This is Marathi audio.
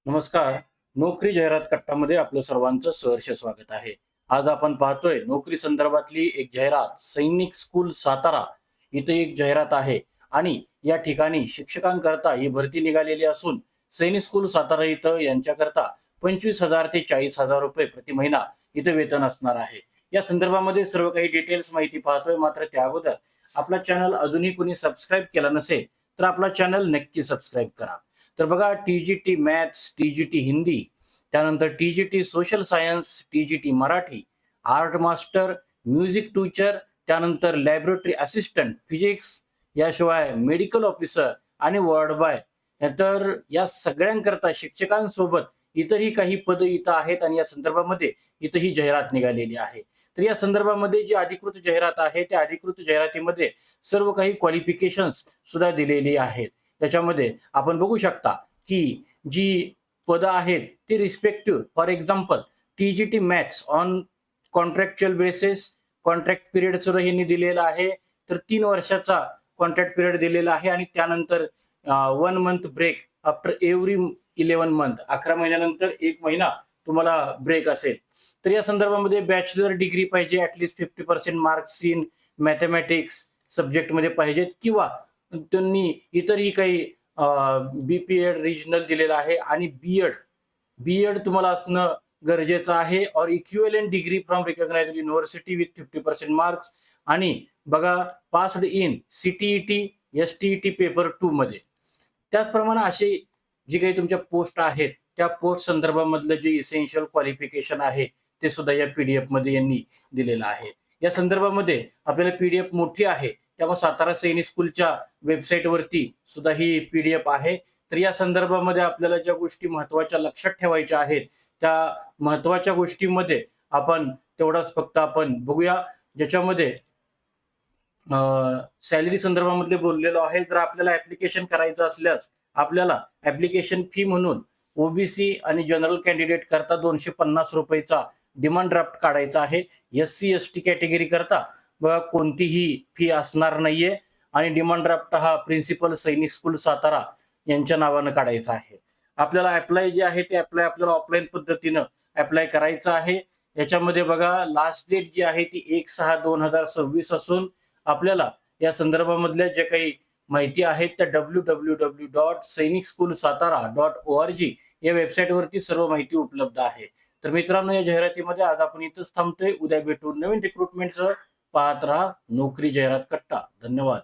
नमस्कार. नोकरी जाहिरात कट्टामध्ये आपलं सर्वांचं सहर्ष स्वागत आहे. आज आपण पाहतोय नोकरी संदर्भातली एक जाहिरात. सैनिक स्कूल सातारा इथे एक जाहिरात आहे आणि या ठिकाणी शिक्षकांकरता ही भरती निघालेली असून सैनिक स्कूल सातारा इथं यांच्याकरता 25,000 ते 40,000 रुपये प्रति महिना इथे वेतन असणार आहे. या संदर्भामध्ये सर्व काही डिटेल्स माहिती पाहतोय. मात्र त्या अगोदर आपला चॅनल अजूनही कोणी सबस्क्राईब केला नसेल तर आपला चॅनल नक्की सबस्क्राईब करा. तर बघा, टीजीटी मॅथ्स, टीजीटी हिंदी, त्यानंतर TGT social science, TGT Marathi, art master, music teacher, त्यानंतर लॅबोरेटरी असिस्टंट फिजिक्स, याशिवाय मेडिकल ऑफिसर आणि वॉर्ड बॉय. तर या सगळ्यांकरता शिक्षकांसोबत इतरही काही पद इथं आहेत आणि या संदर्भामध्ये इथं ही जाहिरात निघालेली आहे. तर या संदर्भामध्ये जी अधिकृत जाहिरात आहे त्या अधिकृत जाहिरातीमध्ये सर्व काही क्वालिफिकेशन्स सुद्धा दिलेली आहेत. त्याच्यामध्ये आपण बघू शकता की जी पदं आहेत ती respective, for example TGT maths on contractual basis, contract period सुद्धा यांनी दिलेला आहे. तर 3 वर्षाचा कॉन्ट्रॅक्ट पिरियड दिलेला आहे आणि त्यानंतर 1 month break after every 11 month, 11 महिन्यानंतर 1 महिना तुम्हाला ब्रेक असेल. तर या संदर्भामध्ये बॅचलर डिग्री पाहिजे, ऍटलीस्ट 50% मार्क्स इन मॅथमॅटिक्स सब्जेक्टमध्ये पाहिजेत किंवा त्यांनी इतरही काही बीपीएड रिजनल दिलेला आहे आणि बीएड बीएड तुम्हाला असणं गरजेचं आहे. Or equivalent degree from recognised university with 50% marks आणि बघा passed in CTET STET paper 2 मध्ये. त्याचप्रमाणे असे जे काही तुमच्या पोस्ट आहेत त्या पोस्ट संदर्भामधलं जे इसेन्शियल क्वालिफिकेशन आहे ते सुद्धा या पीडीएफ मध्ये यांनी दिलेलं आहे. या संदर्भामध्ये आपल्याला पीडीएफ मोठी आहे त्यामुळे सातारा सैनिक स्कूलच्या वेबसाईटवरती सुद्धा ही पीडीएफ आहे. तर या संदर्भामध्ये आपल्याला ज्या गोष्टी महत्वाच्या लक्षात ठेवायच्या आहेत त्या महत्वाच्या गोष्टीमध्ये आपण तेवढाच फक्त आपण बघूया, ज्याच्यामध्ये सॅलरी संदर्भामध्ये बोललेलो आहे. जर आपल्याला ऍप्लिकेशन करायचं असल्यास आपल्याला ऍप्लिकेशन फी म्हणून ओबीसी आणि जनरल कॅन्डिडेट करता 250 रुपयेचा डिमांड ड्राफ्ट काढायचा आहे. एससी एसटी कॅटेगरी करता बघा कोणतीही फी असणार नाहीये आणि डिमांड ड्राफ्ट हा प्रिन्सिपल सैनिक स्कूल सातारा यांच्या नावानं काढायचा आहे. आपल्याला अप्लाय जे आहे ते आपल्याला ऑफलाईन पद्धतीनं अप्लाय करायचं आहे. याच्यामध्ये बघा लास्ट डेट जी आहे ती 1/6/2026 असून आपल्याला या संदर्भामधल्या जे काही माहिती आहेत त्या www.sainikSchoolSatara.org या वेबसाईटवरती सर्व माहिती उपलब्ध आहे. तर मित्रांनो, या जाहिरातीमध्ये आज आपण इथंच थांबतोय. उद्या भेटू नवीन रिक्रुटमेंटसह. पाहत राहा नोकरी जाहिरात कट्टा. धन्यवाद.